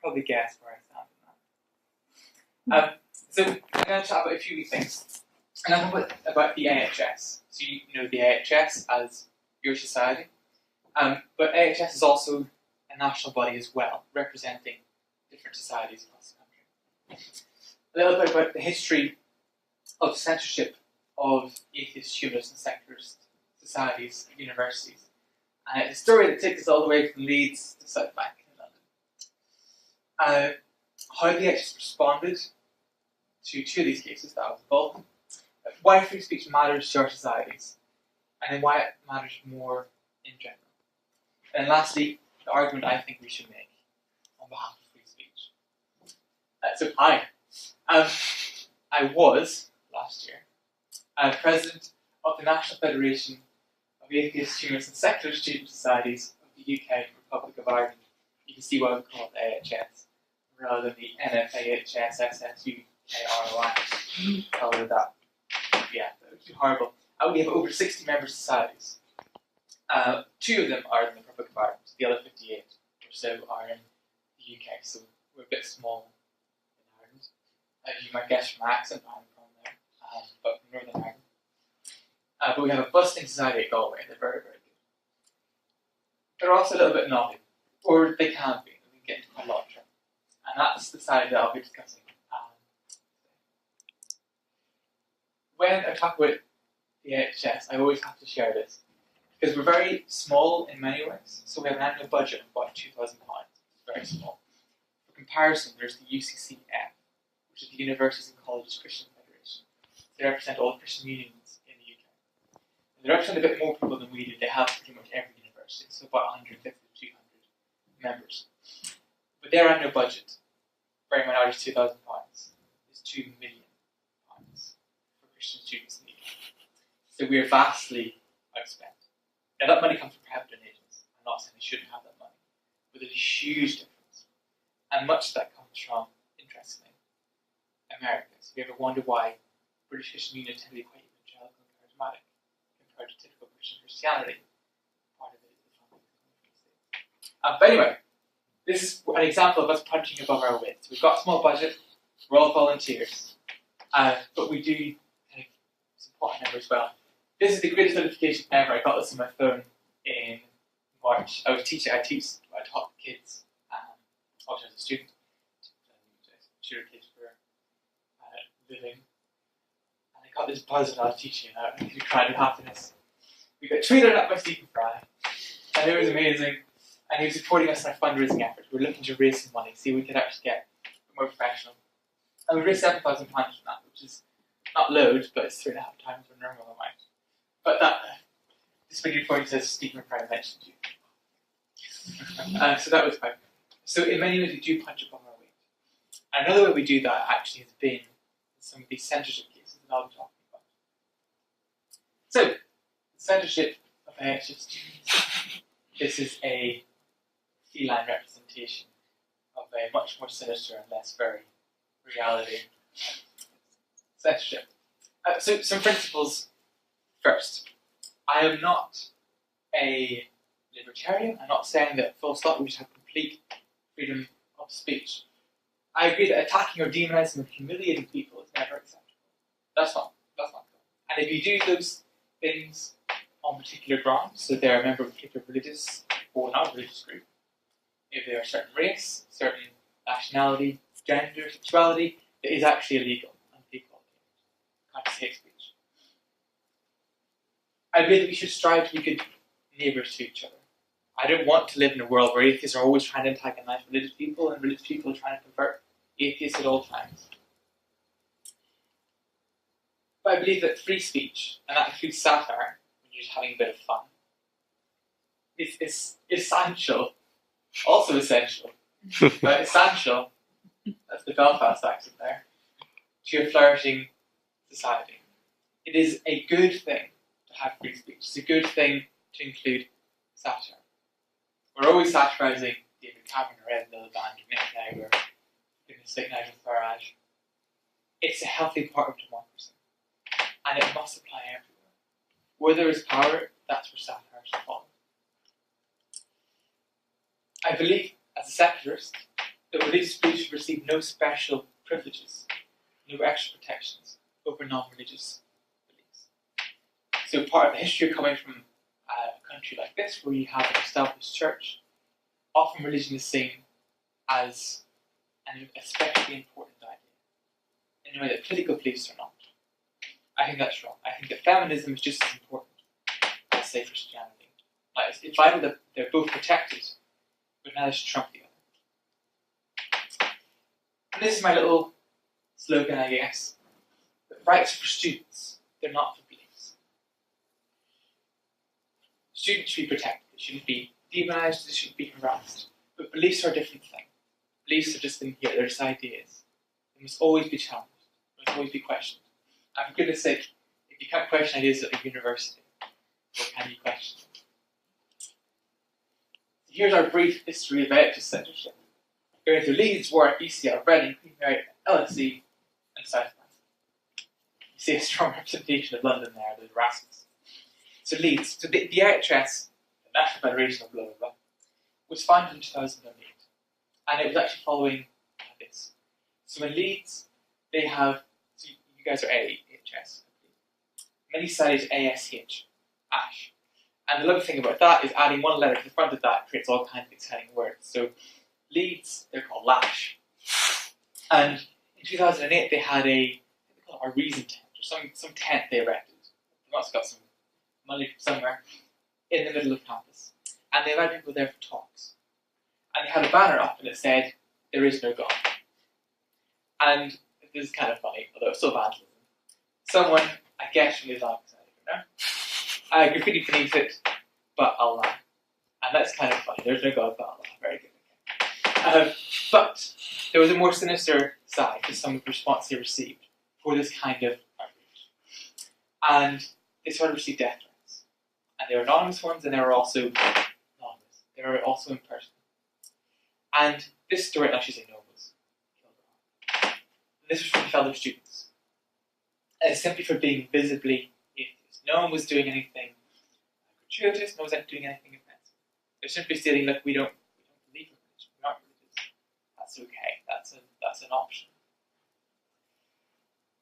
probably guess where I stand on that. So I'm going to chat about a few things. And I'm going to talk about the AHS. So you know the AHS as your society. But AHS is also a national body as well, representing different societies across the country. A little bit about the history of censorship of atheist, humanist and secularist societies at universities. And it's a story that takes us all the way from Leeds to South Bank in London. How the AHS responded to two of these cases that I was involved in, why free speech matters to our societies, and then why it matters more in general. And lastly, the argument I think we should make on behalf of free speech. So hi, I was, last year, president of the National Federation of Atheist, Humanist and Secular Student Societies of the UK and Republic of Ireland. You can see why we call it AHS, rather than the NFAHS, SSU, KROI. Colour that. Yeah, that would be horrible. We have over 60 member societies. 2 of them are in the Republic of Ireland. The other 58 or so are in the UK, so we're a bit small in Ireland. As you might guess from my accent, I'm from there, but from Northern Ireland. But we have a busting society at Galway. They're very, very good. They're also a little bit naughty, or they can be. We get into quite a lot of trouble. And that's the side that I'll be discussing. When I talk about the AHS, I always have to share this, because we're very small in many ways. So we have an annual budget of about £2,000. It's very small. For comparison, there's the UCCF, which is the Universities and Colleges Christian Federation. They represent all the Christian unions in the UK. And they represent a bit more people than we do. They have pretty much every university, so about 150 to 200 members. But their annual budget, bearing in mind ours is £2,000, is £2 million for Christian students in the UK. So we are vastly outspent. Now that money comes from private donations. I'm not saying they shouldn't have that money, but there's a huge difference. And much of that comes from, interestingly, America. So if you ever wonder why British Christian Union tend to be quite evangelical and charismatic compared to typical Christian Christianity, part of it is the funding coming from the state. But anyway, this is an example of us punching above our weight. So we've got a small budget, we're all volunteers, but we do kind of support a member as well. This is the greatest notification ever. I got this on my phone in March. I taught kids, also as a student, tutor kids for a living. And I got this buzz when I was teaching, and I cried with happiness. We got tweeted at by Stephen Fry, and it was amazing. And he was supporting us in our fundraising efforts. We were looking to raise some money, see if we could actually get more professional. And we raised £7,000 from that, which is not loads, but it's 3.5 times the normal amount. But this video point says Stephen Fry mentioned you. So that was quite good. So in many ways we do punch above our weight. And another way we do that actually has been some of these censorship cases that I'll be talking about. So, the censorship of AHS students. This is a feline representation of a much more sinister and less very reality censorship. So some principles first. I am not a libertarian. I'm not saying that full stop we should have complete freedom of speech. I agree that attacking or demonizing or humiliating people is never acceptable. That's not cool. And if you do those things on particular grounds, so they're a member of a particular religious or non-religious group, if they're a certain race, certain nationality, gender, sexuality, it is actually illegal and people can't hate speech. I believe that we should strive to be good neighbours to each other. I don't want to live in a world where atheists are always trying to antagonize religious people and religious people are trying to convert atheists at all times. But I believe that free speech, and that includes satire, when you're just having a bit of fun, is essential, also essential, but essential, that's the Belfast accent there, to a flourishing society. It is a good thing to have free speech. It's a good thing to include satire. We're always satirising David Cameron or Ed Miliband or Nick Clegg or Nigel Farage. It's a healthy part of democracy, and it must apply everywhere. Where there is power, that's where satire should fall. I believe, as a secularist, that religious beliefs should receive no special privileges, no extra protections over non-religious beliefs. So part of the history of coming from a country like this, where you have an established church, often religion is seen as an especially important idea, in a way that political beliefs are not. I think that's wrong. I think that feminism is just as important as, say, Christianity. Like, it's vital that they're both protected, but neither should trump the other. And this is my little slogan, I guess. The rights are for students, they're not for beliefs. Students should be protected, they shouldn't be demonized, they shouldn't be harassed. But beliefs are a different thing. Beliefs are just in here, they're just ideas. They must always be challenged, they must always be questioned. And for goodness sake, if you can't question ideas at a university, what can you question? So here's our brief history of AHS censorship. Going through Leeds, Warwick, UCL, Reading, Queen Mary, LSE, and Southampton. You see a strong representation of London there, the Erasmus. So Leeds, so the AHS, the National Federation of blah blah blah, was founded in 2008. And it was actually following this. So in Leeds, they have, so you guys are AHS. Many societies ASH, ASH. And the lovely thing about that is adding one letter to the front of that creates all kinds of exciting words. So Leeds, they're called LASH. And in 2008, they had a reason tent, or some tent they erected. They must have got some money from somewhere in the middle of campus. And they invited people there for talks. And they had a banner up and it said, "There is no God." And this is kind of funny, although it's still vandalism. Someone, I guess from the Islamic side, graffiti beneath it, but Allah. And that's kind of funny. There's no God but Allah. Very good. But there was a more sinister side to some of the response they received for this kind of outrage. And they started to receive death threats. And they were anonymous ones, and they were also anonymous. They were also in person. And this story, I should say no, was killed. This was from fellow students. And it's simply for being visibly atheist. No one was doing anything gratuitous, no one was doing anything offensive. They're simply stating, look, we don't believe in religion, we aren't religious. That's okay, that's an option.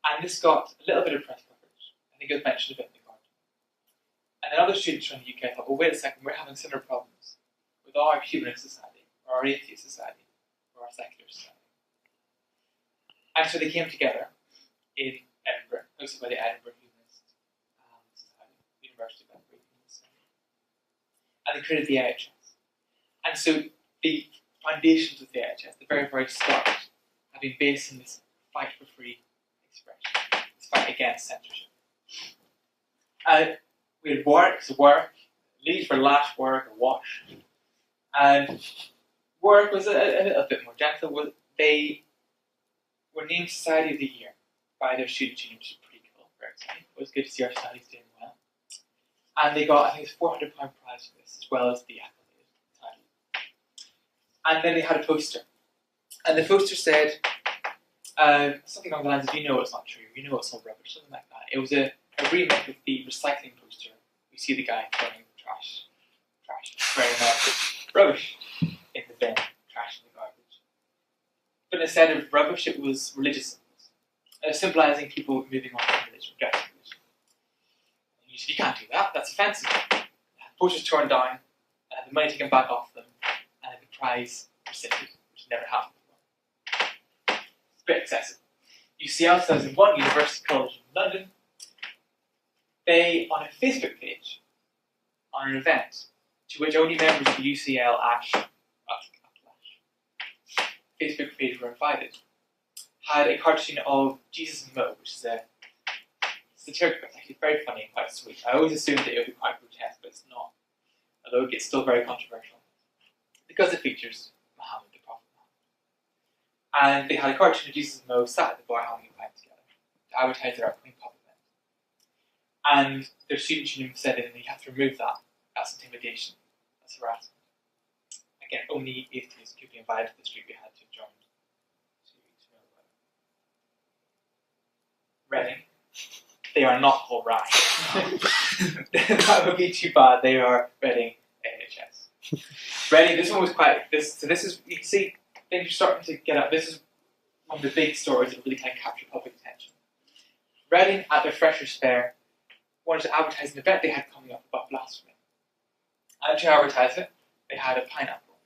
And this got a little bit of press coverage. I think it was mentioned a bit in the Guardian. And then other students from the UK thought, well, wait a second, we're having similar problems with our Humanist society, or our atheist society, or our secular society. And so they came together in Edinburgh, hosted by the Edinburgh Humanist Society, University of Edinburgh Humanist Society. And they created the AHS. And so the foundations of the AHS, the very, very start, have been based on this fight for free expression, this fight against censorship. We had Warwick, so Warwick, Leeds for Lash, Warwick, or Wash. And Warwick was a little bit more gentle. They were named Society of the Year by their student union, which is pretty cool, very exciting. It was good to see our societies doing well. And they got, I think it's £400 prize for this, as well as the accolade title. And then they had a poster. And the poster said something along the lines of, you know it's not true, you know it's all rubbish, something like that. It was a remake of the recycling poster. We see the guy throwing trash, throwing rubbish in the bin, trash in the garbage. But instead of rubbish, it was religious symbols, symbolizing people moving on from religion, rejecting religion. And you said, you can't do that, that's offensive. The poster's torn down, the money taken back off them, and the prize rescinded, which never happened before. It's a bit excessive. UCL 2001, University College in London, they, on a Facebook page, on an event, to which only members of the UCL ASH Facebook page were invited, had a cartoon of Jesus and Mo, which is a satirical, it's actually very funny and quite sweet. I always assumed that it would be quite grotesque, but it's not, although it gets still very controversial, because it features Muhammad, the Prophet Muhammad. And they had a cartoon of Jesus and Mo sat at the bar having a pint together to advertise their upcoming pub event. And their student union said that you have to remove that. That's intimidation. That's harassment. Again, only atheists could be invited to this group. We had to join 2 weeks ago. Reading. They are not called Rye. That would be too bad. They are Reading AHS. Reading, this one was quite, so this is, you can see, things are starting to get up. This is one of the big stories that really kind of captured public attention. Reading, at their Freshers' Fair, wanted to advertise an event they had coming up about blasphemy. And to advertise it, they had a pineapple.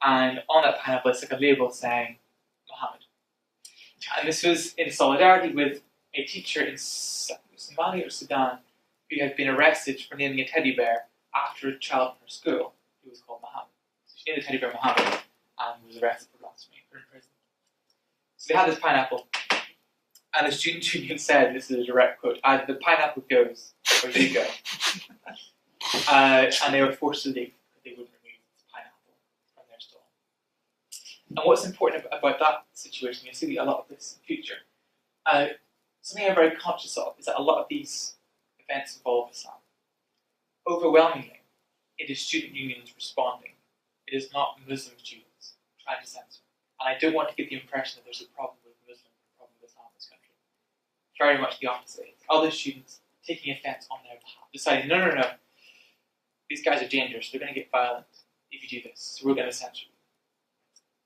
And on that pineapple, it's like a label saying Muhammad. And this was in solidarity with a teacher in Somalia or Sudan who had been arrested for naming a teddy bear after a child in her school who was called Muhammad. So she named the teddy bear Muhammad and was arrested for blasphemy, put in prison. So they had this pineapple, and the student union said, this is a direct quote, the pineapple goes where you go. And they were forced to leave because they wouldn't remove the pineapple from their stall. And what's important about that situation, you'll see a lot of this in the future, something I'm very conscious of is that a lot of these events involve Islam. Overwhelmingly, it is student unions responding. It is not Muslim students trying to censor. And I don't want to give the impression that there's a problem with Muslim, a problem with Islam in this country. Very much the opposite. It's other students taking offence on their behalf, deciding, no, these guys are dangerous, they're going to get violent if you do this, so we're going to censor you.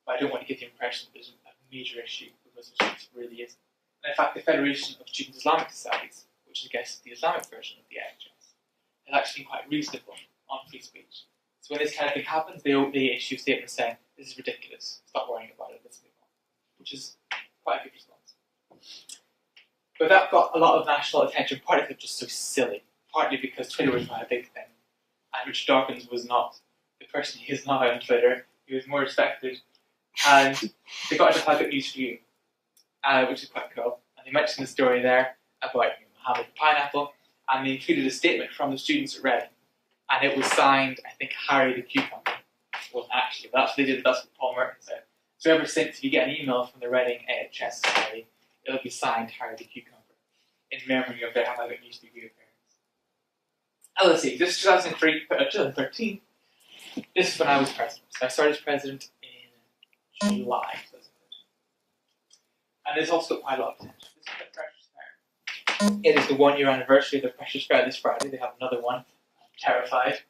But I don't want to give the impression that there's a major issue with Muslim students. It really isn't. And in fact, the Federation of Student Islamic Studies, which is, I guess, the Islamic version of the AHS, has actually been quite reasonable on free speech. So when this kind of thing happens, they issue statements saying, this is ridiculous, stop worrying about it, let's move on. Which is quite a good response. But that got a lot of national attention, partly because it was just so silly, partly because Twitter was not a big thing. And Richard Dawkins was not the person he is now on Twitter. He was more respected. And they got into I've got news for you, which is quite cool. And they mentioned the story there about Muhammad the pineapple, and they included a statement from the students at Reading. And it was signed, I think, Harry the Cucumber. It wasn't actually, but that's what they did, that's what Paul Merton said. So ever since, if you get an email from the Reading AHS Society, it'll be signed Harry the Cucumber, in memory of their Have I Got News for You appearance. Now let's see, this is 2013. This is when I was president. So I started as president in July 2013. And this also got quite a lot of attention. This is the Freshers' Fair. It is the 1 year anniversary of the Freshers' Fair this Friday. They have another one. Terrified.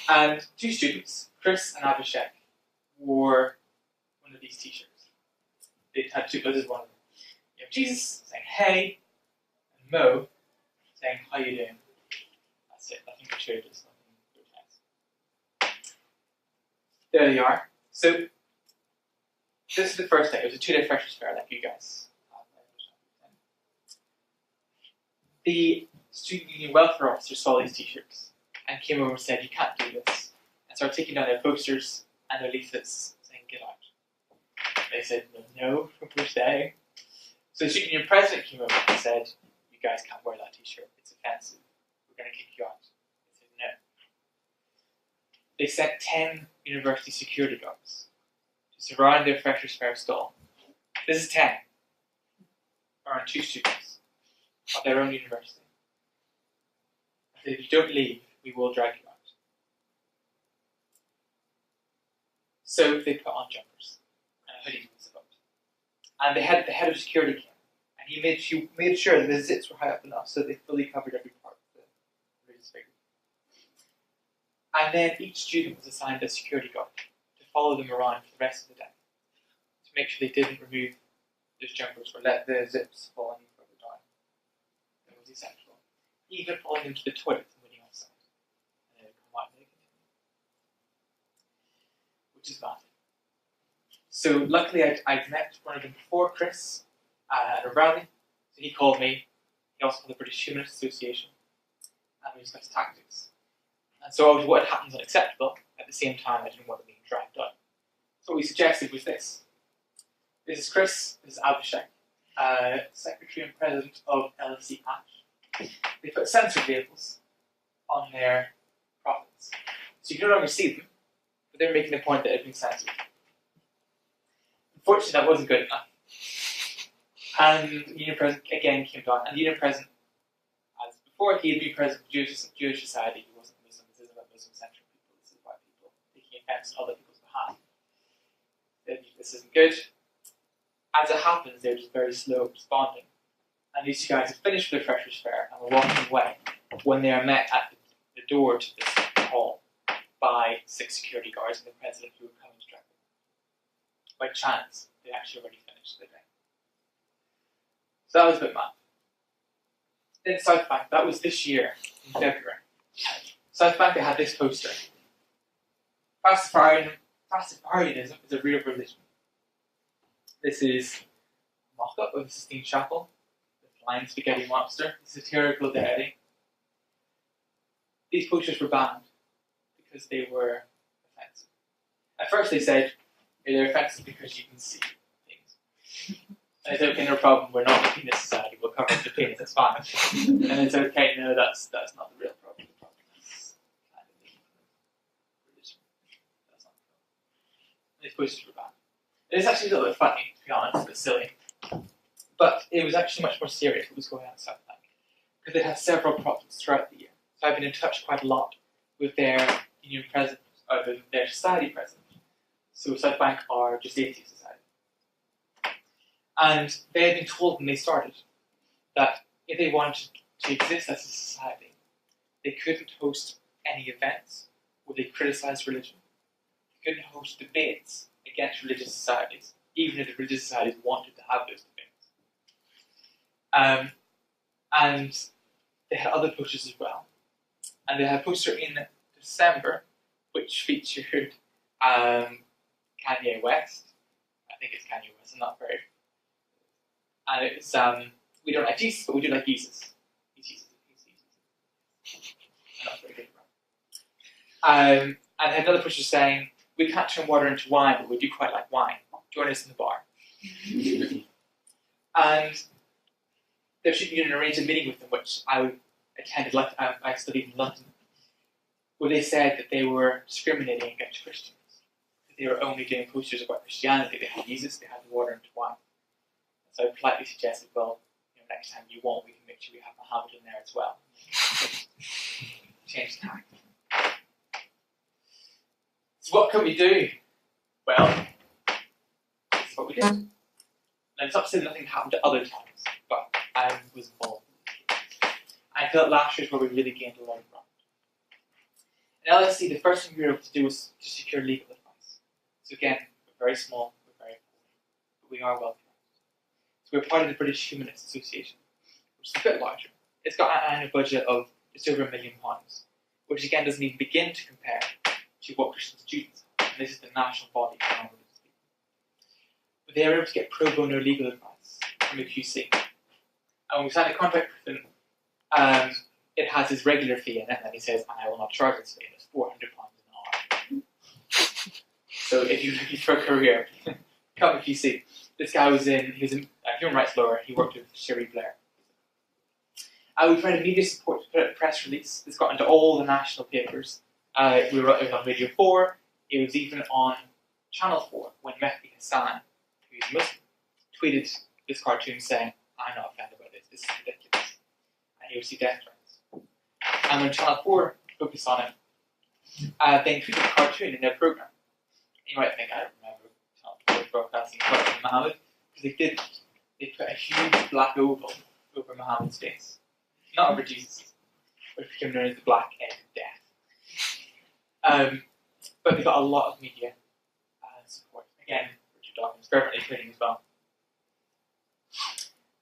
And two students, Chris and Abhishek, wore one of these t-shirts. They had two, this is one of them. You have Jesus saying, hey, and Mo saying, how you doing? That's it, nothing gratuitous, nothing grotesque. There they are. So, this is the first day. It was a 2-day Freshers' Fair, like you guys. The student union welfare officer saw these t-shirts and came over and said, you can't do this. And started taking down their posters and their leaflets saying, get out. They said, no, we're staying. So the student union president came over and said, you guys can't wear that t-shirt, it's offensive. We're going to kick you out. They said, no. They sent 10 university security guards to surround their Freshers' Fair stall. This is 10. Around 2 students of their own university. I said, if you don't leave, we will drag you out. So they put on jumpers and a hoodie was about. And the head of security came, and he made sure that the zips were high up enough so they fully covered every part of the religious figure. And then each student was assigned a security guard to follow them around for the rest of the day to make sure they didn't remove those jumpers or let the zips fall any further down. It was essential. Even following them to the toilet and waiting outside. Which is massive. So luckily I'd met one of them before, Chris, at a rally. So he called me. He also called the British Humanist Association, and we discussed tactics. And so what had happened was unacceptable. At the same time, I didn't want them being dragged out. So what we suggested was this. This is Chris. This is Abhishek, Secretary and President of LSE Ash. They put censored labels on their profits. So you can no longer see them, but they're making the point that it had been censored. Unfortunately, that wasn't good enough. And the union president again came down, and the union president, as before, he had been president of Jewish society. He wasn't Muslim. This isn't about Muslim-centric people. This is about people taking offense on other people's behalf. This isn't good. As it happens, they're just very slow at responding. And these two guys have finished their Freshers' Fair and were walking away when they are met at the door to this hall by 6 security guards and the president who were coming to drag them. by chance, they actually already finished the day. So that was a bit mad. Then South Bank, that was this year, in February. South Bank, they had this poster. Pastafarianism is a real religion. This is a mock-up of the Sistine Chapel, the flying spaghetti monster, the satirical deity. These posters were banned because they were offensive. At first they said they're offensive because you can see things. And it's okay, no problem, we're not a penis society, we'll cover the penis, it's fine. And it's okay, no, that's not the real problem. The problem is kind of the religion. That's not the problem. These posters were banned. It is actually a little bit funny, to be honest, a bit silly. But it was actually much more serious what was going on in South Bank. Because they had several problems throughout the year. So I've been in touch quite a lot with their union president, or their society president. So South Bank are just atheist society. And they had been told when they started that if they wanted to exist as a society, they couldn't host any events where they criticised religion. They couldn't host debates against religious societies, even if the religious societies wanted to have those debates. And they had other posters as well. And they had a poster in December which featured Kanye West. I think it's Kanye West, I'm not very. And it's, we don't like Jesus, but we do like Jesus. He's Jesus. I'm not very good at that. And they had another poster saying, we can't turn water into wine, but we do quite like wine. Join us in the bar. And there should be an arranged meeting with them, which I attended. I studied in London, where they said that they were discriminating against Christians. That they were only doing posters about Christianity. They had Jesus, they had the water into wine. So I politely suggested, well, next time you want, we can make sure we have Muhammad in there as well. Change tack. So what can we do? Well, this is what we did. Now it's not to say nothing happened at other times, but I was involved. I felt last year is where we really gained a lot of ground. In LSE, the first thing we were able to do was to secure legal advice. So again, we're very small, we're very poor, but we are well connected. So we're part of the British Humanist Association, which is a bit larger. It's got an annual budget of just over £1 million, which again doesn't even begin to compare to what Christian students have. And this is the national body for non-religious people. But they are able to get pro bono legal advice from the QC. And when we signed a contract with them, it has his regular fee in it, and he says, and I will not charge this fee, and it's £400 an hour. So if you're looking for a career, come to QC. This guy was a human rights lawyer. He worked with Sherry Blair. We provided media support to put out a press release. This got into all the national papers. It was on Radio 4. It was even on Channel 4 when Mehdi Hassan, who's Muslim, tweeted this cartoon saying, I'm not offended by this. This is ridiculous. And he received death threats. And when Channel 4 focused on it, they included the cartoon in their programme. You might think, I don't remember broadcasting about Muhammad, because they put a huge black oval over Muhammad's face. Not over Jesus, which became known as the Black Egg of Death. But they got a lot of media support. Again, Richard Dawkins fervently tweeting as well.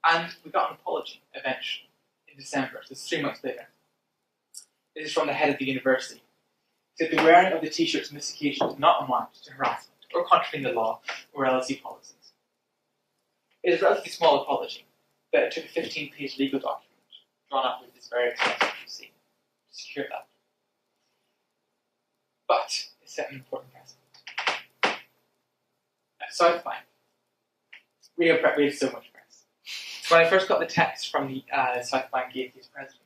And we got an apology eventually in December, so it's 3 months later. This is from the head of the university. He said the wearing of the t-shirts on this occasion did not amount to harassment or contravening the law or LSE policies. It is a relatively small apology, but it took a 15-page legal document drawn up with this very expensive QC to secure that. But it set an important precedent. At South Bank, we had so much press. So when I first got the text from the South Bank atheist president,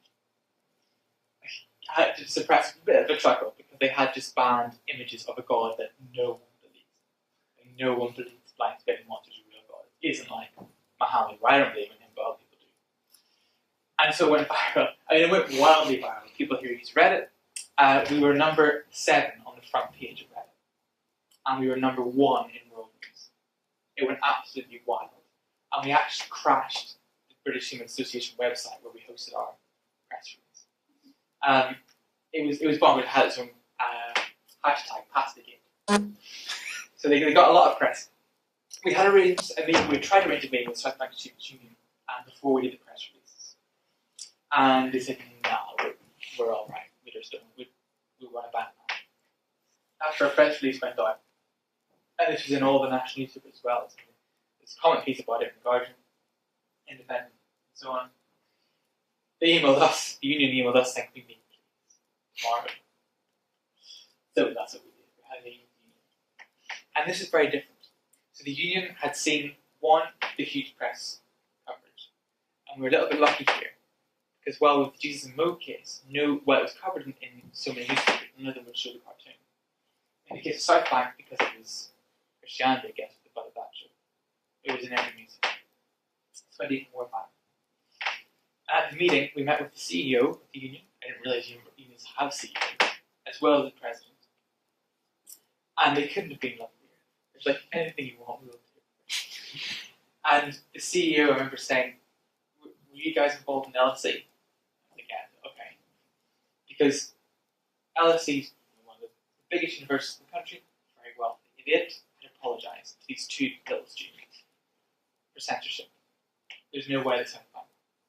I had to suppress a bit of a chuckle because they had just banned images of a god that no one believes. No one believes blind spaghetti monsters are a real god. It isn't like Muhammad, where I don't believe in him, but other people do. And so it went viral. I mean, it went wildly viral. People here use Reddit. We were number 7 on the front page of Reddit. And we were number 1 in world news. It went absolutely wild. And we actually crashed the British Human Association website where we hosted our press release. It was bomb. It had its own hashtag, #PastaGate. So they got a lot of press. we had arranged a meeting, we tried to arrange a meeting with South Bank Students Union before we did the press releases. And they said, no, we're all right. We just don't, we want to ban that. After a press release went out, and this was in all the national newspapers as well, so there's a comment piece about it in the Guardian, Independent, and so on. They emailed us, the union emailed us saying, we meet tomorrow. So that's what we did. We had a meeting with the union. And this is very different. So the union had seen, one, the huge press coverage. And we were a little bit lucky here. Because while with the Jesus and Mo case, it was covered in so many newspapers, none of them would show the cartoon. In the case of South Bank, because it was Christianity, I guess, with the butt of that joke, it was in every newspaper. So I did more fun. At the meeting, we met with the CEO of the union. I didn't realize unions have CEOs, as well as the president. And they couldn't have been luckier. It's like, anything you want, we will do. And the CEO, I remember saying, were you guys involved in LSE? Again, okay. Because LSE is one of the biggest universities in the country, very wealthy. It had apologised to these two little students for censorship. There's no way that's happened.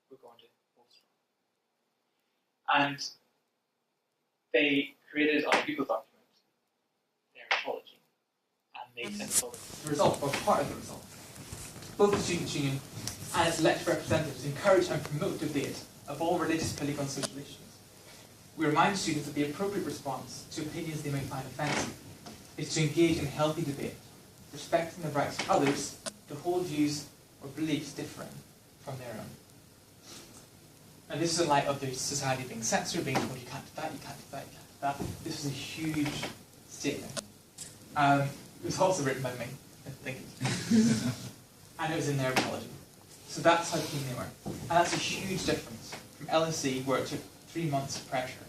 We're going to post from. And they created on a Google document their apology. And they sent it over. The result, or part of the result, both the Students' Union and its elected representatives encourage and promote debate of all religious, political and social issues. We remind students that the appropriate response to opinions they may find offensive is to engage in healthy debate, respecting the rights of others to hold views or beliefs differing from their own. And this is in light of the society being censored, being told you can't do that, you can't do that, you can't do that. This was a huge statement. It was also written by me, I think. And it was in their apology. So that's how keen they were. And that's a huge difference from LSE, where it took 3 months of pressure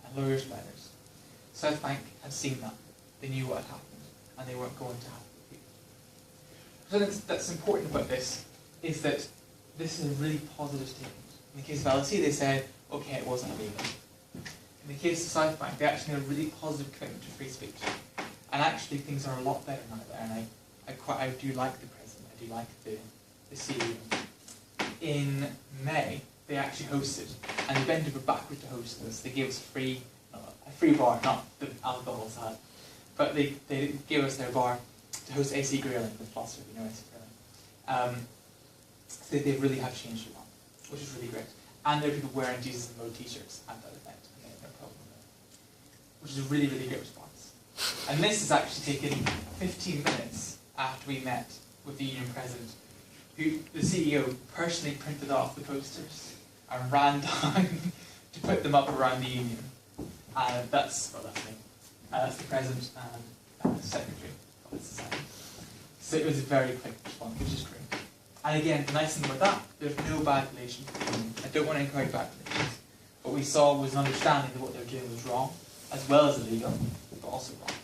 and lawyers' letters. South Bank had seen that. They knew what had happened, and they weren't going to have it repeated. So that's important about this, is that this is a really positive statement. In the case of LSE, they said, okay, it wasn't illegal. In the case of South Bank, they actually had a really positive commitment to free speech. And actually, things are a lot better now there, and I do like the president, I do like the CEO. In May, they actually hosted, and they bent over backwards to host this. They gave us a free bar, not the alcohol side, but they gave us their bar to host AC Grilling, the philosopher, you know AC Grilling. So they really have changed a lot, which is really great. And there are people wearing Jesus and Mo t-shirts at that event, and they had no problem with it, which is a really, really great response. And this has actually taken 15 minutes after we met with the union president, who the CEO personally printed off the posters and ran down to put them up around the union. That's me. That's the president and the secretary of the society. So it was a very quick response, which is great. And again, the nice thing about that, there's no bad relation with the union. I don't want to encourage bad relations. What we saw was an understanding that what they were doing was wrong, as well as illegal, but also wrong.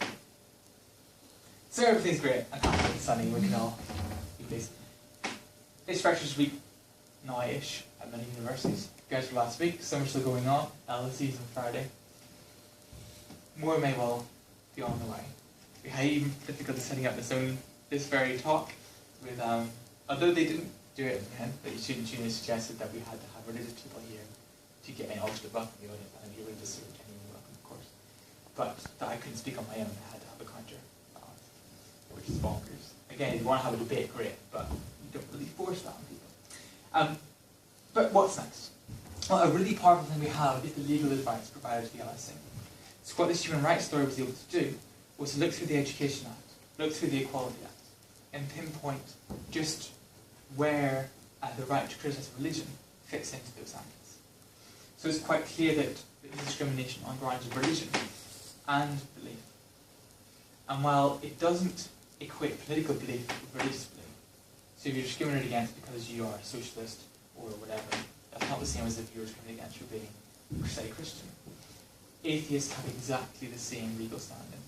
So everything's great and happy and sunny, we can all be pleased. It's Freshers Week now-ish at many universities. You guys were last week, summer's still going on, LSE's on Friday. More may well be on the way. We had even difficulty setting up this very talk with, although they didn't do it in the end, but the Students' Union suggested that we had to have religious people here to get any ultimate welcome in the audience, and you would just genuine welcome, of course. But that I couldn't speak on my own, I had to have a counter, which is bonkers. Again, if you want to have a debate, great, but you don't really force that on people. But what's next? Well, a really powerful thing we have is the legal advice provided to the LSE. So what this Human Rights Lawyer was able to do was to look through the Education Act, look through the Equality Act, and pinpoint just where the right to criticise religion fits into those acts. So it's quite clear that there is discrimination on grounds of religion and belief. And while it doesn't equate political belief with religious belief, so if you're discriminated against because you are a socialist or whatever, that's not the same as if you were discriminated against for being, say, Christian. Atheists have exactly the same legal standing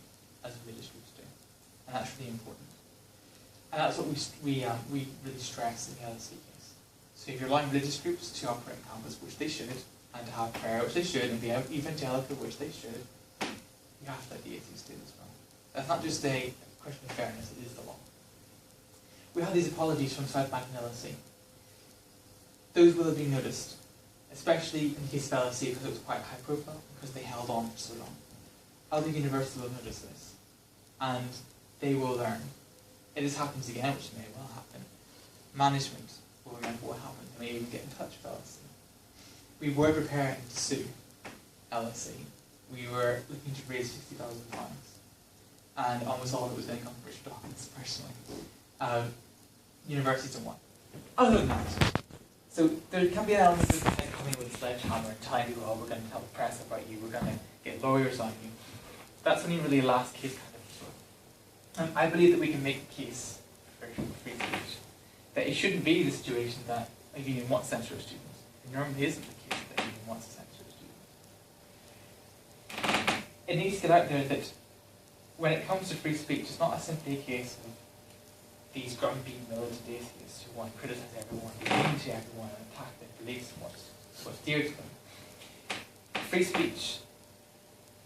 as religious groups do, and that's really important. And that's what we really stress in the LSE case. So if you're allowing religious groups to operate on campus, which they should, and to have prayer, which they should, and be evangelical, which they should, you have to let the atheists do as well. That's not just a question of fairness, it is the law. we had these apologies from South Bank and LSE. Those will have been noticed, especially in the case of LSE because it was quite high profile, because they held on for so long. Other universities will notice this, and they will learn. If this happens again, which may well happen, management will remember what happened and may even get in touch with LSE. We were preparing to sue LSE. We were looking to raise £50,000, and almost all of it was going to come from Richard Dawkins personally. Universities don't want. Other than that, so there can be an element of kind of coming with a sledgehammer and telling people, oh, we're going to tell the press about you, we're going to get lawyers on you. That's only really a last case kind of issue. I believe that we can make a case for free speech, that it shouldn't be the situation that a union wants to censor a student. It normally isn't the case that a union wants to censor a student. It needs to get out there that when it comes to free speech, it's not simply a case of these grumpy militant atheists who want to criticise everyone, be mean to everyone, and attack their beliefs and what's dear to them. Free speech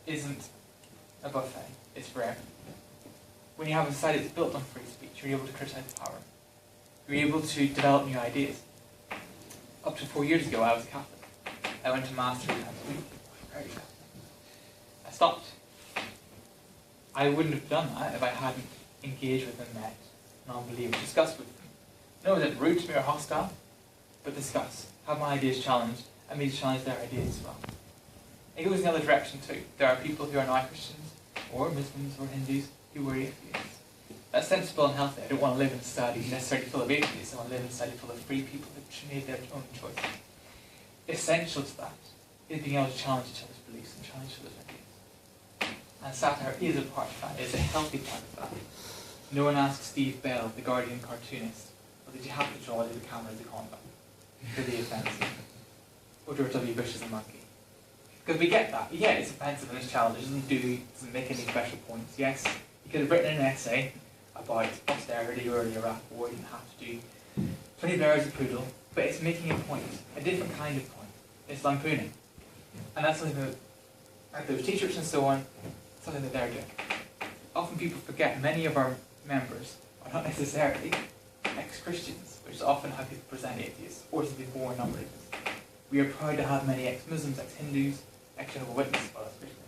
isn't a buffet, it's for everyone. When you have a society that's built on free speech, you're able to criticise the power. You're able to develop new ideas. Up to 4 years ago, I was a Catholic. I went to Mass 3 times a week. Very Catholic. I stopped. I wouldn't have done that if I hadn't engaged with and met non-believers, discussed with them. No, it wasn't rude to me or hostile, but discuss. Have my ideas challenged, and me to challenge their ideas as well. It goes in the other direction too. There are people who are not Christians, or Muslims, or Hindus, who are atheists. That's sensible and healthy. I don't want to live in a society necessarily full of atheists. I want to live in a society full of free people who made their own choices. Essential to that is being able to challenge each other's beliefs and challenge each other's ideas. And satire is a part of that, is a healthy part of that. No one asked Steve Bell, the Guardian cartoonist, well, did you have to draw the camera as a condom? For the offensive. Or George W. Bush as a monkey. Because we get that. Yeah, it's offensive and it's challenging. It doesn't make any special points. Yes, you could have written an essay about austerity or the Iraq War. You didn't have to do 20 layers of poodle. But it's making a point. A different kind of point. It's lampooning. And that's something that, like those t-shirts and so on, something that they're doing. Often people forget many of our members are not necessarily ex-Christians, which is often how people present atheists, or simply born non-believers. We are proud to have many ex-Muslims, ex-Hindus, ex-Jehovah's Witnesses, well, that's Christian,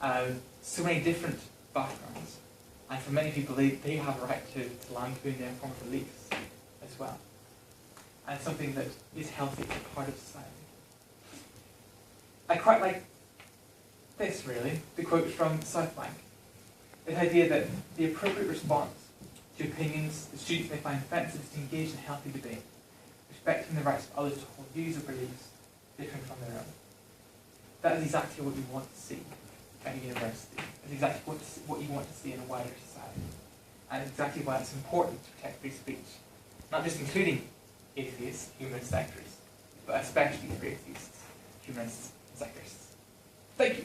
I suppose. So many different backgrounds, and for many people, they have a right to lampoon their form of beliefs as well. And it's something that is healthy, it's a part of society. I quite like this, really, the quote from South Bank. The idea that the appropriate response to opinions that students may find offensive is to engage in healthy debate, respecting the rights of others to hold views or beliefs different from their own. That is exactly what we want to see at a university. It's exactly what you want to see in a wider society. And it's exactly why it's important to protect free speech. Not just including atheists, humanist sectors, but especially for atheists, humanists, and sectarists. Thank you.